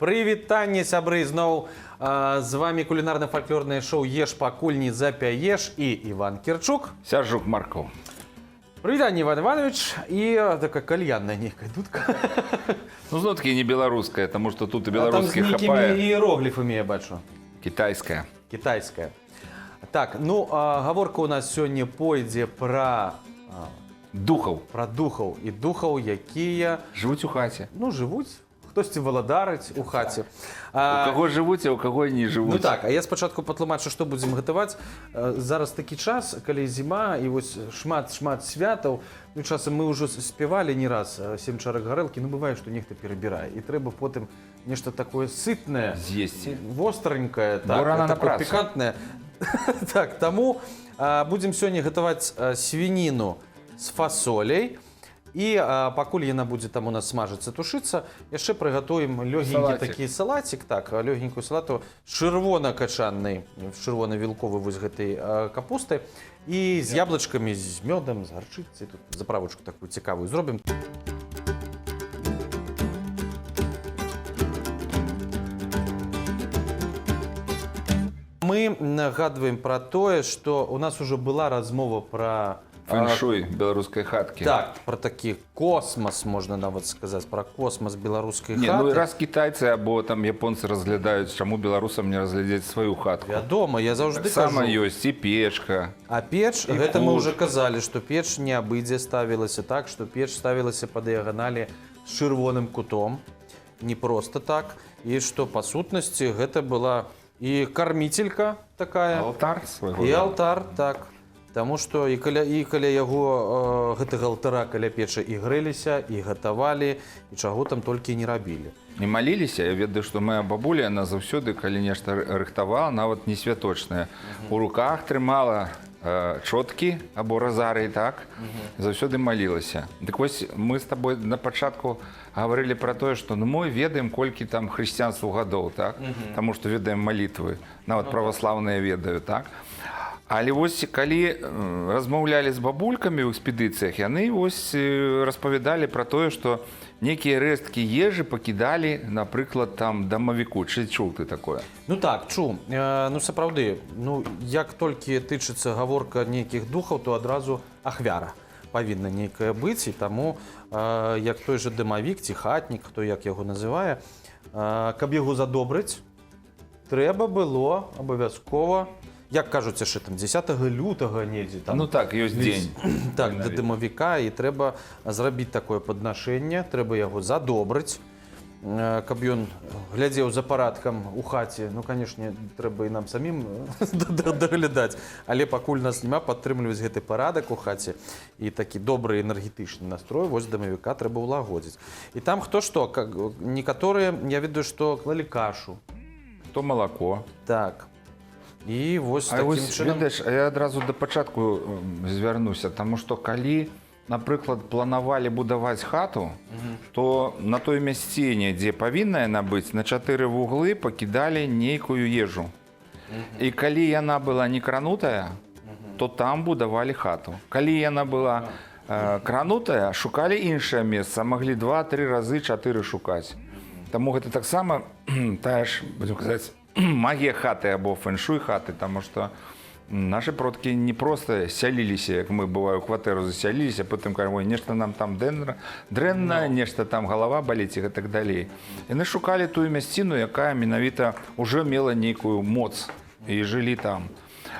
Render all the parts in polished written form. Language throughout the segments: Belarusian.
Прывітанне, сябры, зноў з вами кулінарна-фальклорнае шоу «Еш, пакуль не запяеш» і Іван Кірчук. Сяржук Марков. Прывітанне, Іван Іванович. І такая кальянная нейкая дудка. Ну, зноў-таки не беларуская, таму што тут і А беларускіх там з хапае. нейкімі іерогліфамі, я бачу. Кітайская. Кітайская. Так, ну, гаворка у нас сёння пойдзе пра... Духаў. Пра духаў і духаў, якія... Жывуць у хаце. Ну, жывуць. Хтосьці валадарыць у хаце. У каго жывуць, а у каго не жывуць. Ну так, а я спачатку патлумачу, што будзем гатаваць. Зараз такі час, калі зіма, і вось шмат святаў. Ну, часам мы ўжо спявалі не раз 7 чарак гарэлкі, ну бывае, што нехта перабірае. І трэба потым нешта такое сытнае, з'есці. Востренькае, так, рана на працу. пікантнае. Так, таму будзем сёння гатаваць свініну з фасоляй. І пакуль яна будзе там у нас смажыцца, тушыцца, яшчэ прыгатуем лёгенькі такі салацік, так, лёгенькую салату з чырвона-качаннай, чырвона-вілковай вось гэтай капустай і з яблычкамі, з мёдам, з гарчыцай. Тут заправочку такую цікавую зробім. Мы нагадваем пра тое, што у нас ужо была размова пра фэн-шуй беларускай хаткі. Так, про такі космас, можна нават сказаць, про космас беларускай хаты. Не, ну раз кітайцы або там японцы разглядаюць, чаму беларусам не разглядзець сваю хатку. Вядома, я заўжды кажу. Сама ёсць і печка. А печ, гэта мы ўжо казалі, што печ не абыдзе ставілася так, што печ ставілася па дыяганалі з чырвоным кутом, не проста так, і што па сутнасці гэта была і карміцелька такая. Алтар свайго. І алтар, так. Таму што і каля яго гэтага алтара, каля печы і грэліся, і гатавалі, і чаго там толькі не рабілі. Не маліліся, я ведаю, што моя бабуля, яна заўсёды, калі нешта рыхтавала, нават не святочнае. У руках трымала чоткі або разары, так, заўсёды малілася. Дык вось мы з табой на пачатку гаварылі пра тое, што ну мы ведаем, колькі там хрысціянству гадоў, так, таму што ведаем малітвы, нават праваслаўныя ведаю, так. Але вось калі размаўлялі з бабулькамі ў экспедыцыях, яны вось распавядалі пра тое, што нейкія рэшткі ежы пакідалі, напрыклад, там дамавіку. Ці чуў ты такое? Ну так, чуў. Ну сапраўды, ну як толькі тычыцца гаворка нейкіх духаў, то адразу ахвяра павінна нейкая быць, і таму як той жа дамавік ці хатнік, хто як яго называе, каб яго задобрыць, трэба было абавязкова, як кажуць яшчэ там 10 лютага недзе там. Ну так, ёсць дзень. Так, да дамавіка, і трэба зрабіць такое паднашэнне, трэба яго задобрыць, каб ён глядзеў за парадкам у хаце. Ну, канешне, трэба і нам самім даглядаць, але пакуль нас няма, падтрымліваць гэты парадак у хаце і такі добры энергетычны настрой, вось дамавіка трэба ўлагодзіць. І там хто што, некаторыя, я ведаю, што клалі кашу. То малако. Так. І вось такім чынам... Ведаеш, я адразу да пачатку звярнуся, таму што калі, напрыклад, планавалі будаваць хату, то на той мясціне, дзе павінна яна быць, на 4 вуглы пакідалі нейкую ежу. І калі яна была не кранутая, то там будавалі хату. Калі яна была кранутая, шукалі іншае месца, маглі 2-3 разы 4 шукаць. Таму гэта таксама тая ж, будзем казаць, магія хаты або фэн-шуй хаты, таму што нашы продкі не проста сяліліся, як мы, бываю, у кватэру засяліліся, потым кажу, ой, нешта нам там дрэнна, нешта там галава баліць і так далей. Яны шукалі тую мясціну, якая менавіта ўжо мела нейкую моц і жылі там.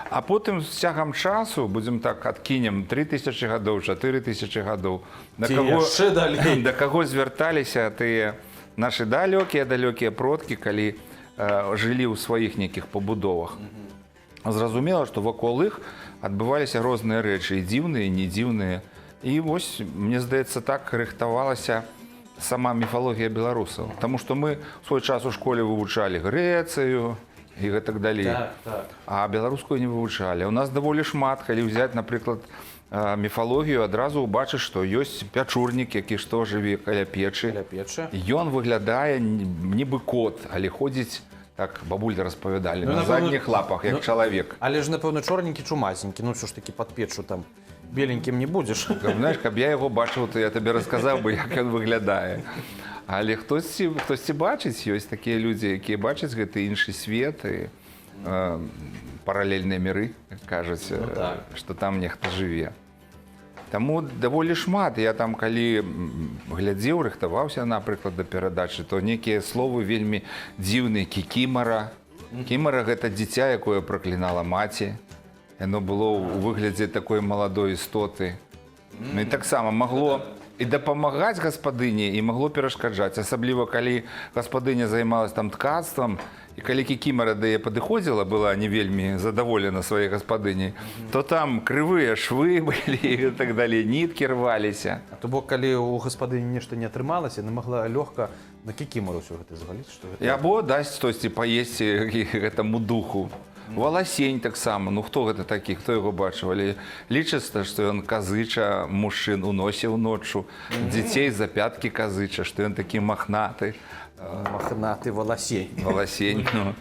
А потым з цягам часу, будзем так, адкінем 3000 гадоў, 4000 гадоў, да каго звярталіся тыя нашы далёкія продкі, калі жылі ў сваіх нейкіх пабудовах. Зразумела, што вакол іх адбываліся розныя рэчы, і дзіўныя, і не дзіўныя. І вось, мне здаецца, так рыхтавалася сама міфалогія беларусаў. Таму што мы ў свой час у школе вывучалі Грэцыю і гэтак далей. А беларускую не вывучалі. У нас даволі шмат, калі ўзяць, напрыклад, міфалогію, адразу ўбачыш, што ёсць пячурнік, які што жыве каля печы. Ён выглядае нібы кот, але ходзіць, так бабулі распавядалі, на задніх лапах, як чалавек. Але ж, напэўна, чорненькі, чумасенькі, ну ўсё ж такі пад печу там беленькім не будзеш. Знаеш, каб я яго бачыў, то я табе расказаў бы, як ён выглядае. Але хтосьці бачыць, ёсць такія людзі, якія бачаць гэты іншы свет і паралельныя міры, як кажуць, што там нехта жыве. Таму даволі шмат. Я там, калі глядзеў, рыхтаваўся, напрыклад, да перадачы, то нейкія словы вельмі дзіўныя. Кікімара. Кімара – гэта дзіця, якое праклінала маці. Яно было ў выглядзе такой маладой істоты. Ну і таксама магло і дапамагаць гаспадыні, і магло перашкаджаць. Асабліва, калі гаспадыня займалась там ткацтвам, і калі кікімара да яе падыходзіла, была не вельмі задаволена сваёй гаспадыняй, то там крывыя швы былі і так далей, ніткі рваліся. А то бок, калі у гаспадыні нешта не атрымалася, яна магла лёгка на кікімару ўсё гэта зваліць, што гэта... І або дасць хтосьці паесці гэтаму духу. Валасень таксама. Ну хто гэта такі, хто яго бачыў? Але лічыцца, што ён казыча мужчын уносіў ноччу, дзяцей за пяткі казыча, што ён такі махнаты. Махнаты валасень. Валасень, ну.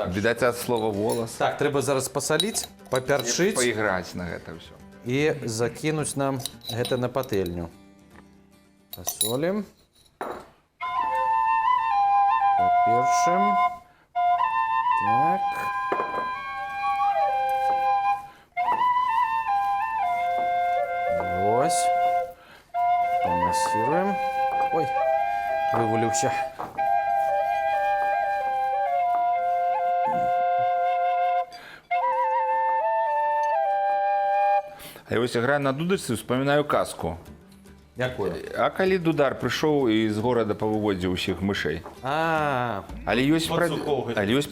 Відаць, ад слова волас. Так, трэба зараз пасаліць, папярчыць Паіграць на гэта ўсё. і закінуць нам гэта на патэльню. Пасолім. Папершым. Так. Вось. Помасіруем. Ой, вываліўся. А я вось граю на дудачцы, успамінаю казку. Якую? А калі дудар прыйшоў і з горада павыводзіў усіх мышэй? Але ёсць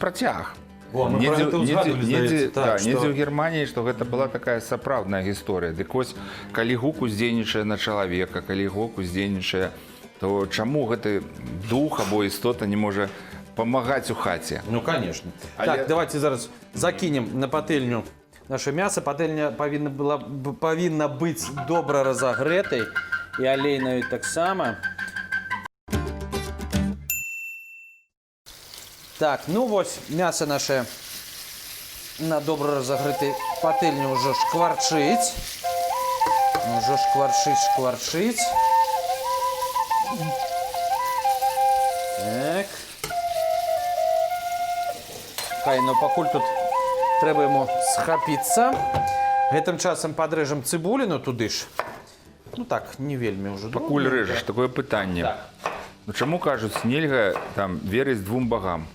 працяг. Недзе ў Германіі, што гэта была такая сапраўдная гісторыя. Дык вось, калі гук уздзейнічае на чалавека, калі гук уздзейнічае, то чаму гэты дух або істота не можа памагаць у хаце? Ну, конечно. Так, давайте зараз закінем на патэльню наше мясо. Патэльня павінна быць добра разагрэтай і алейнаю таксама. Так, ну вось мясо наше на добра разагрэтай патэльні ўжо шкварчыць. Ўжо шкварчыць. Так. Хай, но пакуль тут трэба яму схапіцца. Гэтым часам падрэжам цыбуліну туды ж. Ну так, не вельмі ўжо. Пакуль рэжаш, такое пытанне. Ну чаму кажуць, нельга там верыць двум багам?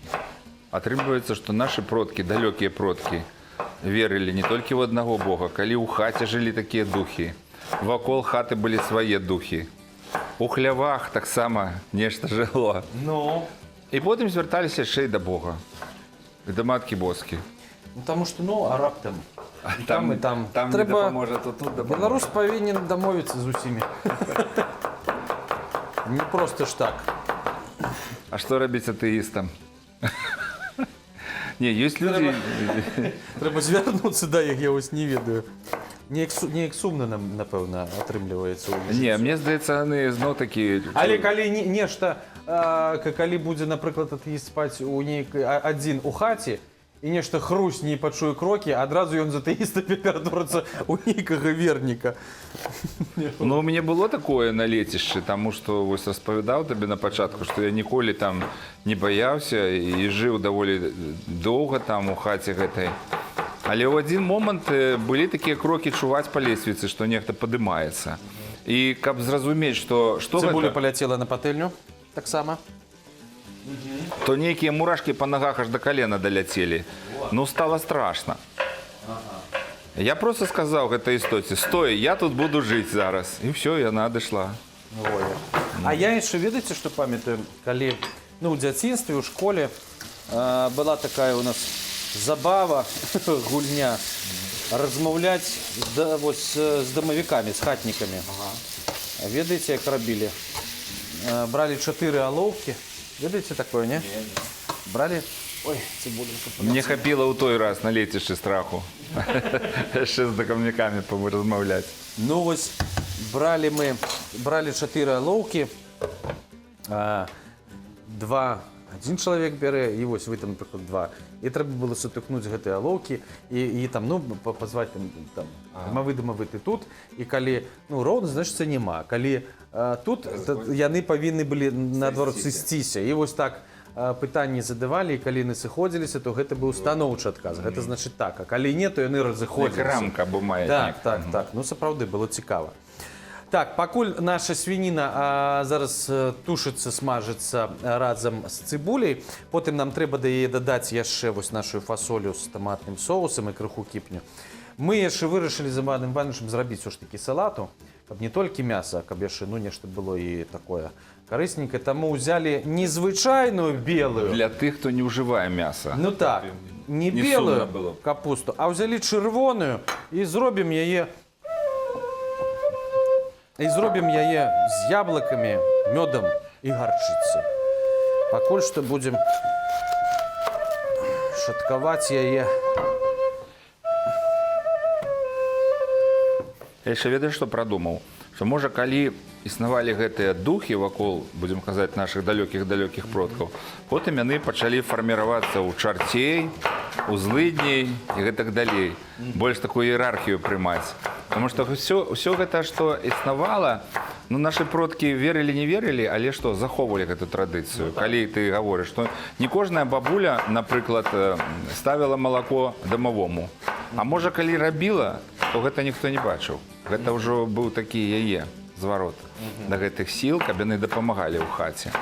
Атрымліваецца, што нашы продкі, далёкія продкі, верылі не толькі ў аднаго бога, калі ў хаце жылі такія духі, вакол хаты былі свае духі. У хлявах таксама нешта жыло. Ну. І потым звярталіся яшчэ і да Бога, да Маткі Боскі. Ну, таму што, ну, а раптам. Там і там. Там не дапаможа, то тут дапаможа. Беларус павінен дамовіцца з усімі. Не проста ж так. А што рабіць атэістам? Не, ёсць людзі... Трэба звярнуцца да іх, я вось не ведаю. Неяк сумна нам, напэўна, атрымліваецца. Не, мне здаецца, яны зноў-такі... Але калі нешта, калі будзе, напрыклад, атэіст спаць адзін у хаце, і нешта хрусне і пачуе крокі, адразу ён з атэіста ператворыцца ў нейкага верніка. Ну, у мяне было такое на лецішчы, таму што вось распавядаў табе на пачатку, што я ніколі там не баяўся і жыў даволі доўга там у хаце гэтай. Але ў адзін момант былі такія крокі чуваць па лесвіцы, што нехта падымаецца. І каб зразумець, што Цыбуля гэта... паляцела на патэльню таксама. То нейкія мурашкі па нагах аж да калена даляцелі. Ну, стала страшна. Я просто сказаў гэтай істоце: стой, я тут буду жыць зараз. І ўсё, яна адышла. А я яшчэ, ведаеце, што памятаю, калі у дзяцінстве, у школе была такая у нас забава, гульня, размаўляць з дамавікамі, з хатнікамі. Ведаеце, як рабілі? Бралі 4 алоўкі. Ведаеце такое, не? Бралі... Ой, цибулинка. Мне хапіла ў той раз на лецішчы страху. Яшчэ з дамавікамі размаўляць. Ну вось, бралі 4 алоўкі, 2 один чалавек бярэ, і вось вы там, напрыклад, два. І трэба было сутыкнуць гэтыя алоўкі і там, ну, пазваць там дымавы ты тут, і калі, ну, роўна, значыць, няма. Калі тут, яны павінны былі, наадварот, сысціся. І вось так пытанні задавалі, і калі яны сыходзіліся, то гэта быў станоўчы адказ. Гэта значыць так, а калі не, то яны разыходзіліся. Рамка або маятнік. Так. Ну, сапраўды, было цікава. Так, пакуль наша свініна зараз тушыцца, смажыцца разам з цыбуляй, потым нам трэба да яе дадаць яшчэ вось нашу фасолю з таматным соусам і крыху кіпню. Мы яшчэ вырашылі з Іваном Івановичем зрабіць ўсё ж такі салату, каб не толькі мяса, каб яшчэ, ну, нешта было і такое карысненькае. Таму ўзялі незвычайную белую. Для тых, хто не ўжывае мяса. Ну так, не белую капусту, а ўзялі чырвоную і зробім яе з яблыкамі, мёдам і гарчыцай. Пакуль што будзем шаткаваць яе. Я яшчэ ведаю, што прадумаў, што можа, калі існавалі гэтыя духі вакол, будзем казаць, нашых далёкіх продкаў, потым яны пачалі фарміравацца ў чарцей, у злыдней і гэтак далей. Больш такую іерархію прымаць. Таму што ўсё гэта, што існавала, ну, нашы продкі верылі, не верылі, але што, захоўвалі гэту традыцыю. Калі ты гаворыш, што не кожная бабуля, напрыклад, ставіла малако дамавому. А можа, калі рабіла, то гэта ніхто не бачыў. Гэта ўжо быў такі яе зварот да гэтых сіл, каб яны дапамагалі ў хаце.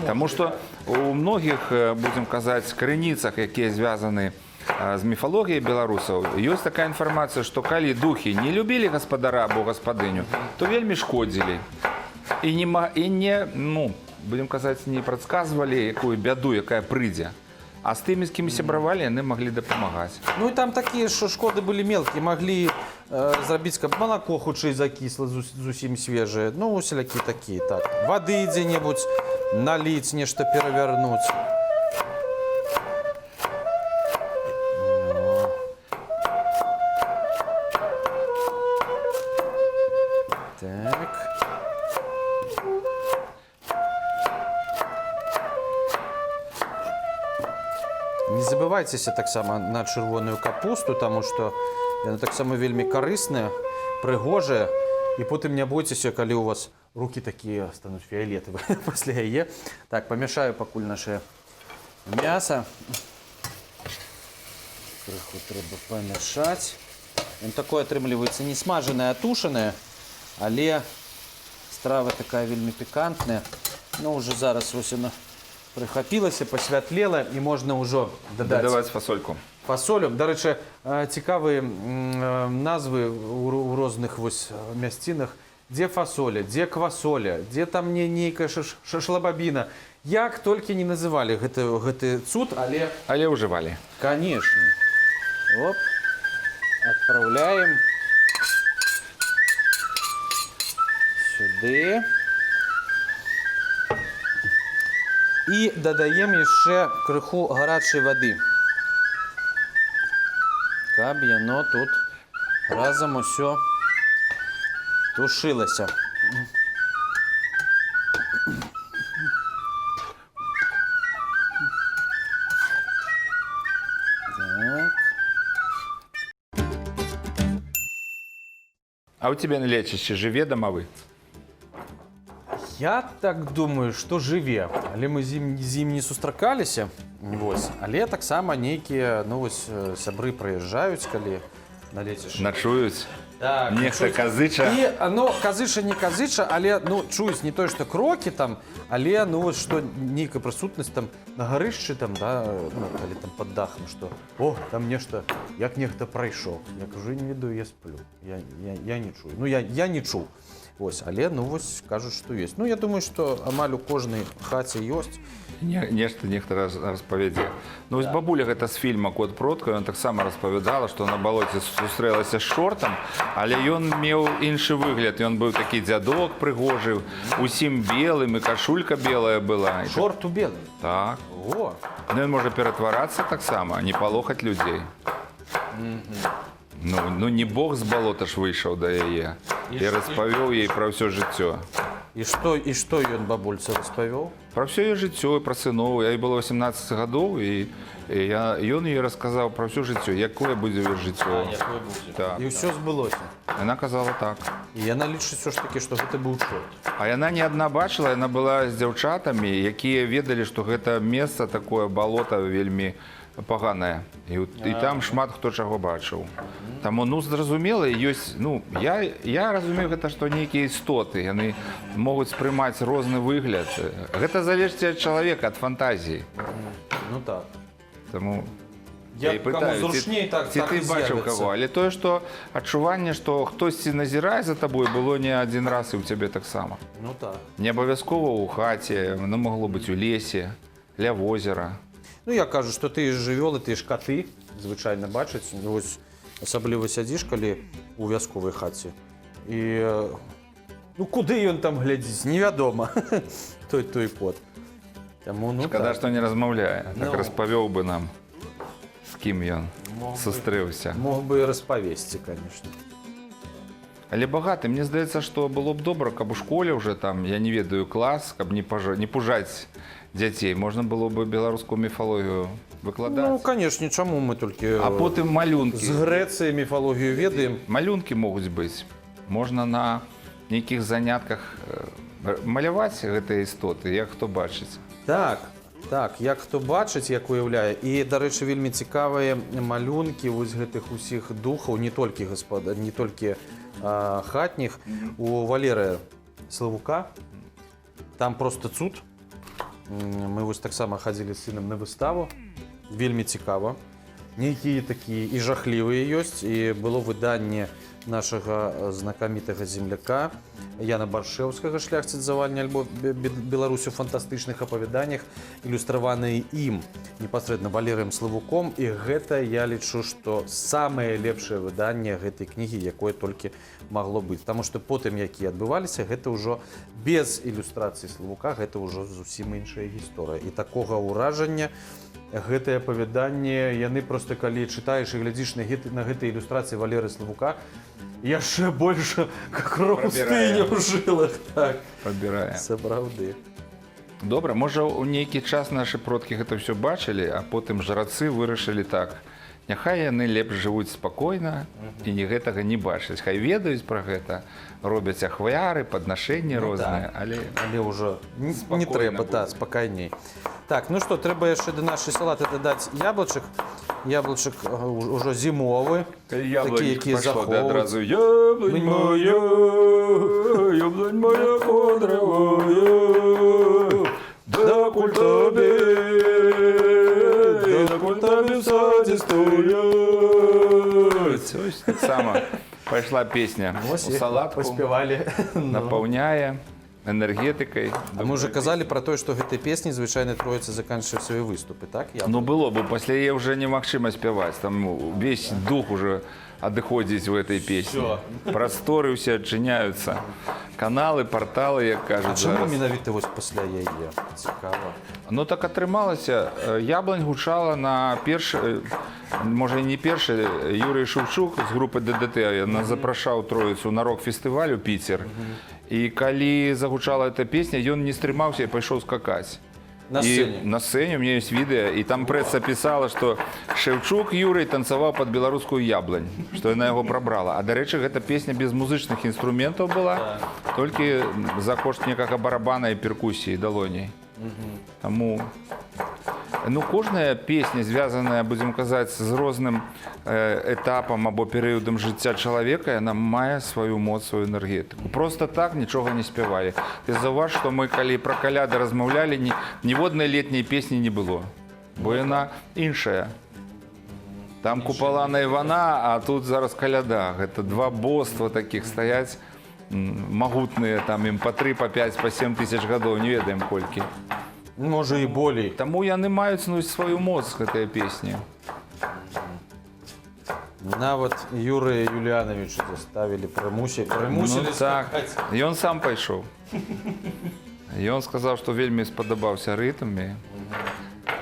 Таму што у многіх, будзем казаць, крыніцах, якія звязаны з міфалогіяй беларусаў, ёсць такая інфармацыя, што калі духі не любілі гаспадара або гаспадыню, то вельмі шкодзілі. І не, ну, будзем казаць, не прадказвалі якую бяду, якая прыйдзе. А з тымі, з кім сябравалі, яны маглі дапамагаць. Ну і там такія, што шкоды былі мелкія, маглі зрабіць, каб малако хутчэй закісла, зусім свежае. Ну, усялякі такія, так. Вады дзе-небудзь наліць, нешта перавярнуць. Так. Не забывайцеся таксама на чырвоную капусту, таму што яна таксама вельмі карысная, прыгожая, і потым не бойцеся, калі у вас рукі такія стануць фіялетавыя пасля яе. Так, памяшаю пакуль наше мяса. Крыху трэба памяшаць. Ён такое атрымліваецца не смажанае, а тушанае, але страва такая вельмі пікантная. Ну, уже зараз вось яна прыхапілася, пасвятлела, і можна ўжо дадаваць фасольку. Фасолю. Дарэчы, цікавыя назвы ў розных вось мясцінах. Дзе фасоля, дзе квасоля, дзе там нейкая шашлабабіна. Як толькі не называлі гэты цуд, але... Але ўжывалі. Конечно. Оп. Отправляем сюды. І дадаем яшчэ крыху гарачай вады. Каб яно тут разам усё тушылася. Так. А у тебя на лечышчы жыве дамавы? Я так думаю, што жыве, але мы з ім не сустракаліся. Вось. Але таксама нейкія, ну, вось, сябры прыязджаюць, калі на лецішча. Начуюць? Так, нехта казыча. І, ну, казыча не казыча, але, ну, чуюць не тое, што крокі там, але, ну, вось, што нейкая прысутнасць там на гарышчы там, да, ну, калі там пад дахам, што, о, там нешта, як нехта прайшоў. Я кажу, не ведаю, я сплю. Я не чую. Ну, я не чуў. Вось, але, ну, вось, кажуць, што ёсць. Ну, я думаю, што амаль у кожнай хаце ёсць. Нехта распавядзе. Ну, вось бабуля гэта з фільма «Кот продкаў», ён таксама распавядала, што на балоце сустрэлася з шортам, але ён меў іншы выгляд. Ён быў такі дзядок прыгожы, усім белым, і кашулька белая была. Шорт у белым? Так. О! Ну, ён можа ператварацца таксама, не палохаць людзей. Ну, не Бог з балота ж выйшаў да яе і распавёў ей пра ўсё жыццё. І што ён бабульцы распавёў? Про все ее жыццё, про сыноў. Ёй было 18 гадоў, і ён ёй расказаў про ўсё жыццё, якое будзе ёй жыццё. Так. І ўсё збылося. Яна казала так. І яна лічыць ўсё ж такі, што гэта быў чорт. А яна не адна бачыла, яна была з дзяўчатамі, якія ведалі, што гэта месца такое балота вельмі паганае. І там шмат хто чаго бачыў. Таму, зразумела, ёсць, я разумею гэта, што нейкія істоты, яны могуць спрымаць розны выгляд. Гэта залежыць ад чалавека, ад фантазіі. Ну так. Таму Я і пытаю, ці ты бачыў каго, але тое, што адчуванне, што хтосьці назірае за табой, было не адзін раз і ў цябе таксама. Ну так. Не абавязкова ў хаце, воно магло быць у лесе, ля возера. Я кажу, што ты ж жывёлы, ты ж каты, звычайна бачаць. Вось асабліва сядзіш, калі ў вясковай хаце. І куды ён там глядзіць, невядома. Той кот. Таму, Шкада, так. што не размаўляе. Так распавёў бы нам, з кім ён сустрэўся. Мог бы і распавесці, конечно. Але багаты, мне здаецца, што было б добра, каб у школе уже там, я не ведаю, клас, каб не пужаць дзяцей. Можна было бы беларускую міфалогію выкладаць. Канешне, чаму мы толькі А потым малюнкі. з Грэцыі міфалогію ведаем. Малюнкі могуць быць. Можна на нейкіх занятках маляваць гэтыя істоты, як хто бачыць. Так, як хто бачыць, як уяўляе. І, дарэчы, вельмі цікавыя малюнкі вось гэтых усіх духаў, не толькі хатніх. У Валерыя Славука там просто цуд. Мы вось таксама хадзілі з сынам на выставу. Вельмі цікава. Нейкія такія і жахлівыя ёсць. І было выданне нашага знакамітага земляка Яна Баршэўскага «Шляхціц завальні альбо Беларусь у фантастычных апавяданнях», ілюстраваныя ім непасрэдна Валерыем Славуком. І гэта, я лічу, што самае лепшае выданне гэтай кнігі, якое толькі магло быць. Таму што потым, якія адбываліся, гэта ўжо без ілюстрацыі Славука, гэта ўжо зусім іншая гісторыя. І такога ўражання гэтае апавяданне, яны проста, калі чытаеш і глядзіш на гэтыя ілюстрацыі Валеры Славука, яшчэ больш кроў стыне ў жылах. Так, Пабірае. Сапраўды. Добра, можа, у нейкі час нашы продкі гэта ўсё бачылі, а потым жрацы вырашылі так. Няхай яны лепш жывуць спакойна і гэтага не бачаць. Хай ведаюць пра гэта, робяць ахвяры, паднашэнні розныя, але ўжо не трэба, спакайней. Так, што, трэба яшчэ да нашай салаты дадаць яблычак. Яблычак ўжо зімовы, такі, які захоўваюць. Яблонь моя, яблонь моя кудравая, докуль табе в саде стоять. Ось так само пайшла песня у салатку, паспявалі. напаўняе энергетыкай. Мы уже казалі пра тое, што гэтай песні звычайна Троіца заканчвае свае выступы, так? Было бы, пасля яе ўжо немагчыма спяваць, там увесь дух уже адыходзіць у этой песні. Прасторы ўсе адчыняюцца, каналы, парталы, як кажуць. Чаму менавіта вось пасля яе? Цікава. Так атрымалася. Яблонь гучала на першы, можа і не першы, Юрый Шевчук з групы ДДТ нас запрашаў Троіцу на рок-фестываль у Піцер. І калі загучала эта песня, ён не стрымаўся і пайшоў скакаць. На сцэне? На сцэне, у меня ёсць відэа, і там прэса пісала, што Шевчук Юрый танцаваў пад беларускую яблонь, што яна яго прабрала. А, дарэчы, гэта песня без музычных інструментаў была, толькі за кошт некага барабана і перкусіі далоней. Таму кожная песня, звязаная, будзем казаць, з розным этапам або перыядам жыцця чалавека, яна мае сваю моц, сваю энергетыку. Просто так нічога не спявалі. Ты заўваж, што мы, калі пра каляды размаўлялі, ніводнай летняй песні не было, бо яна іншая. Там купалана Івана, а тут зараз каляда. Гэта два боства такіх стаяць, магутныя, там ім па 3, па 5, па 7 тысяч гадоў, не ведаем колькі. Можа і болей. Таму яны маюць сваю моц, гэтыя песні. Нават Юрыя Юліановича заставілі, прымусілі скакаць. Ён сам пайшоў. Ён сказаў, што вельмі спадабаўся рытм.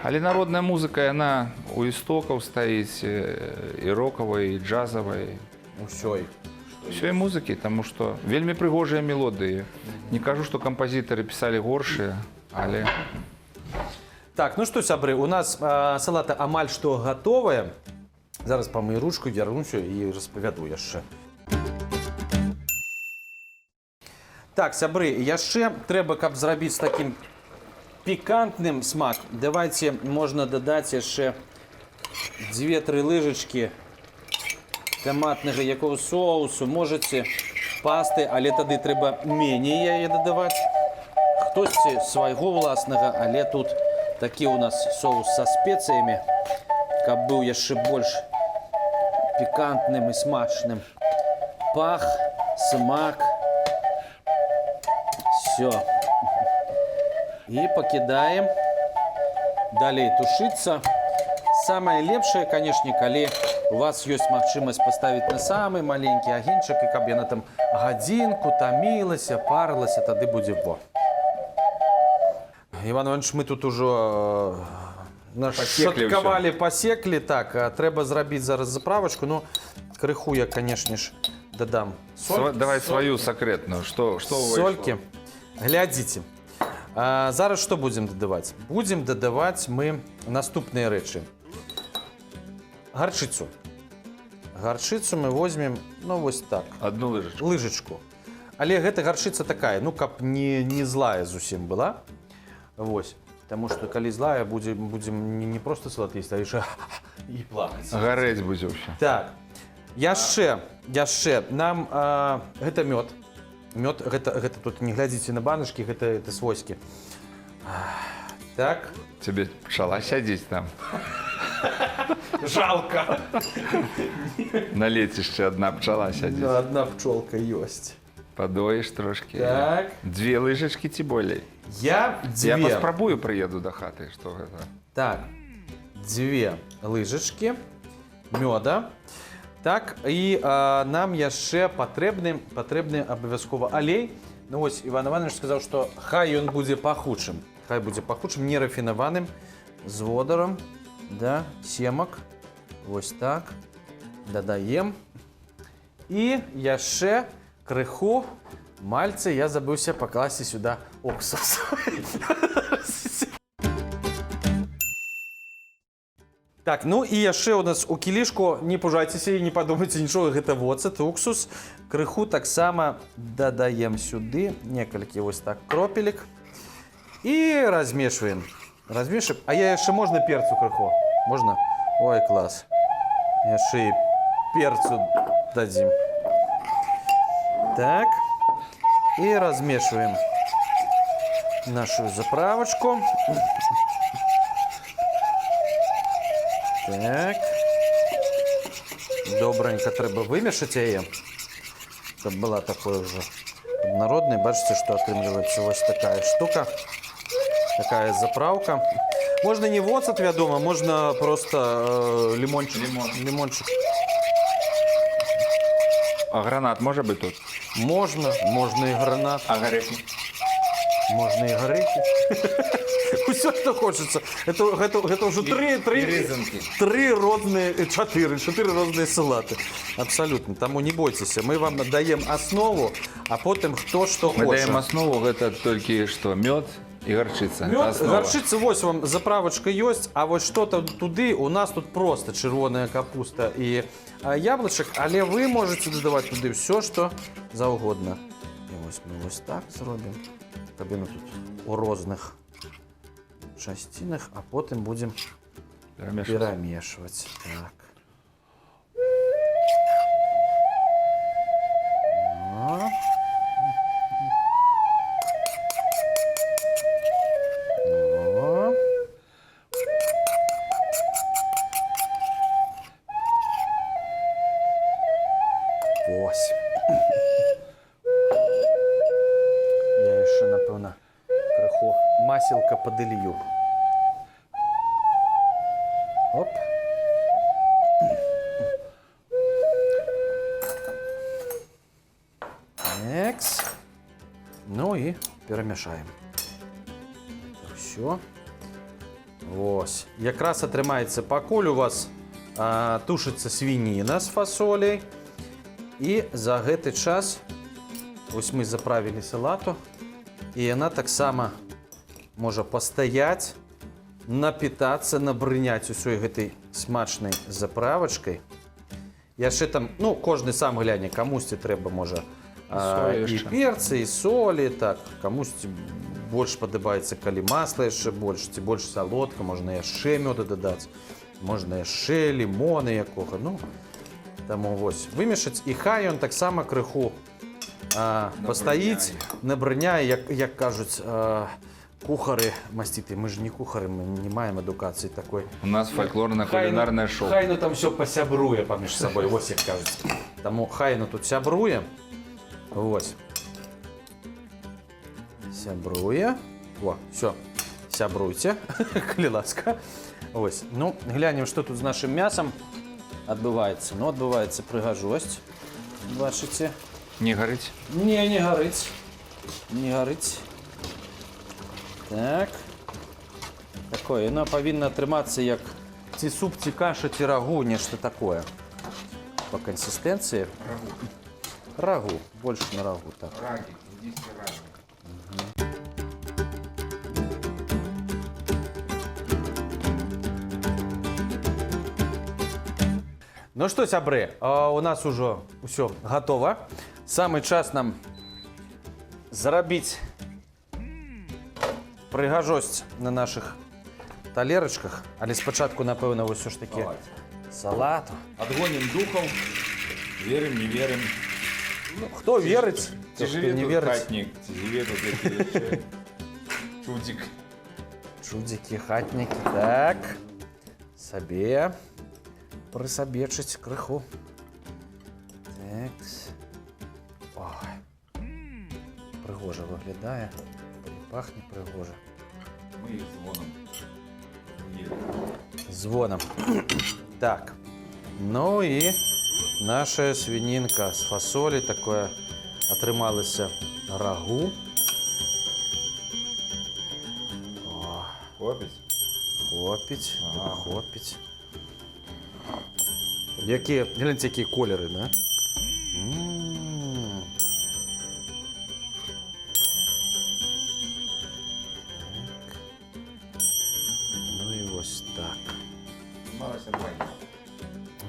Але народная музыка, яна у істокаў стаіць і рокавай, і джазавай. Усёй музыкі, таму што вельмі прыгожыя мелодыі. Не кажу, што кампазітары пісалі горшыя, але Так, ну что, сябры, у нас салата амаль што гатовая. Зараз памыю ручку, вярнуся і распавяду яшчэ. Так, сябры, яшчэ трэба, каб зрабіць такім пікантным смак. Давайте можна дадаць яшчэ 2-3 лыжачкі томатнага якого соусу. Можете пасты, але тады трэба меней яе дадаваць. Хтосьці свайго ўласнага, але тут такі у нас соус са спецыямі, каб быў яшчэ больш пікантным і смачным. Пах, смак. Все. І пакідаем. Далей тушыцца. Самае лепшае, канешне, калі у вас ёсць магчымасць паставіць на самы маленькі агеньчык, і каб яна там гадзінку тамілася, парылася, тады будзе во. Іван Іванович, мы тут ужо шаткавалі, пасеклі. Так, трэба зрабіць зараз заправачку. Ну, крыху я, канешне ж, дадам соль. Давай сваю сакрэтную. Што солькі. Глядзіце. Зараз што будзем дадаваць? Будзем дадаваць мы наступныя рэчы. Гарчыцу. Гарчыцу мы возьмем, ну, вось так. Одну лыжачку. Лыжачку. Але гэта гарчыца такая, ну, каб не злая зусім была. Вось. Таму што калі злая, будзем не проста салат есць, а яшчэ і плакаць. Гарэць будзе ўсё. Так. Яшчэ нам гэта мёд. Мёд, гэта тут не глядзіце на баначкі, гэта свойскі. Так. Цябе пчала сядзець там. Жалко. На лецішчы адна пчала сядзець. Одна пчолка ёсць. Падоіш трошкі. Так. 2 лыжачкі ці болей. Я Я паспрабую, прыеду да хаты, што гэта. Так. 2 лыжачкі мёда. Так, і нам яшчэ патрэбны абавязкова алей. Ну вось, Іван Іванович сказаў, што хай ён будзе пахучым. Хай будзе пахучым, нерафінаваным, з водарам, да, семак. Вось так. Дадаем. І яшчэ крыху мальцы я забыўся пакласці сюда уксус. Так, ну і яшчэ у нас у кілішку, не пужайцеся і не падумайце нічога, гэта воцат, уксус. Крыху таксама дадаем сюды, некалькі вось так кропелек. І размешваем. Размешваем. А я яшчэ можна перцу крыху? Можна? Ой, клас. Яшчэ і перцу дадзім. Так. І размешваем нашу заправочку. Так. Добренько трэба вымешаць яе, каб была такой уже аднароднай. Бачыце, што атрымліваецца вось такая штука. Такая заправка. Можна не воцат, вядома, можна просто лімончик. Лімончик. А гранат можа быць тут? Можна і гранат. А гарэхі? Можна і гарэхі. Усё, што хочацца. Гэта ўжо 4 розныя салаты. Абсалютна. Таму не бойцеся. Мы вам даем аснову, а потым хто што хоча. Мы даем аснову, гэта толькі што мёд і гарчыца. Мёд, гарчыца, вось вам заправачка ёсць, а вось што-то туды у нас тут проста чырвоная капуста і яблычак, але вы можаце дадаваць туды ўсё, што заўгодна. І вось мы вось так зробім. Каб яно тут у розных частинах, а потым будем перемешивать. Так. О. О. Ось. Я яшчэ, напэўна, крыху масілка падылью. Оп. Некс. Ну і перамяшаем. Все. Вось. Якраз атрымаецца, пакуль у вас тушыцца свініна з фасоляй. І за гэты час вось мы заправілі салату. і яна таксама можа пастаяць, напітацца, набрыняць усёй гэтай смачнай заправачкай. Яшчэ там, ну, кожны сам гляне, камусьці трэба, можа, і перцы, і солі, так, камусьці больш падабаецца, калі масла яшчэ больш, ці больш салодка, можна яшчэ мёда дадаць, можна яшчэ лімоны якога, ну, таму вось, вымешаць, і хай ён таксама крыху пастаіць, набрыняе, як кажуць, кухары мастіты. Мы ж не кухары, мы не маем адукацыі такой. У нас фольклорна-кулінарнае шоу. Хай ну там все пасябруе паміж сабой, вось як кажуць. Таму хай ну тут сябруе. Вось. Сябруе. О, все, сябруйце, калі ласка. Вось. Ну, глянем, што тут з нашым мясам адбываецца. Ну, адбываецца прыгажосць. Бачыце? Не гарыць? Не гарыць. Не гарыць. Так. Такое, яно павінна атрымацца як ці суп, ці каша, ці рагу, нешта такое. По кансістэнцыі. Рагу. Рагу, больш на рагу, так. Рагі, ідзіце рагі. Ну што, сябры, у нас ужо ўсё гатова. Самы час нам зарабіць прыгажосць на нашых талерачках, але спачатку, напэўна, ўсё ж такі салату. Адгонім духаў, верым, не верым. Ну, хто верыць, Ці хто жыве не тут верыць. хатнік, ці жыве тут які яшчэ чудзік. Чудзікі, хатнікі, так. Сабе прысабечыць крыху. Так. Ой. Прыгожа выглядае. Пахне прыгожа. Мы іх звонам ели. Звонам. Так. Ну і наша свінінка з фасолі такое атрымалася рагу. О, Хопіць? хопіць, Ага. хопіць. Якія, гляньце, якія колеры, да? Ну і ось так. Малася магія.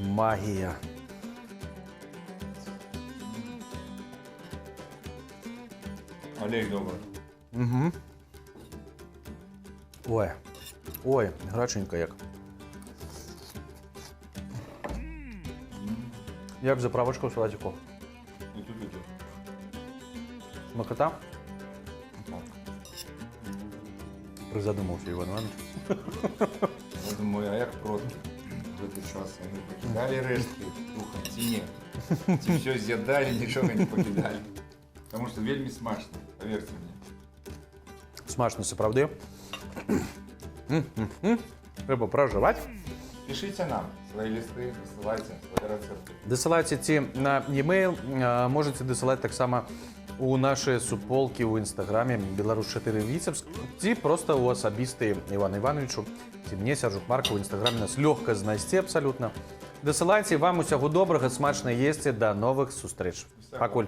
Магія. Олег добрий. Угу. Ой. Ой, граченька як. Як заправочка у салатику? І тут, і тут. Смакота? Призадумався, Іван Іванович. Я думаю, а як продки в цей час? Вони покидали рештки духом ці ні? Ці все з'їдали, нічого не покидали. Тому що вельми смачно, повірте мені. Смачно, сапраўды. Треба проживати. Пишите нам свои листы, высылайте свои рецепты. Дасылайце ці на e-mail, можете дасылаць таксама у наши суполки ў інстаграме Беларусь4 Віцебск, ці просто у асабістыя Івану Івановичу, ці мне, Сяржук Марка, у інстаграме нас лёгка знайсці абсалютна. Дасылайце, вам усяго добрага, смачна есці, да новых сустрэч. Пакуль.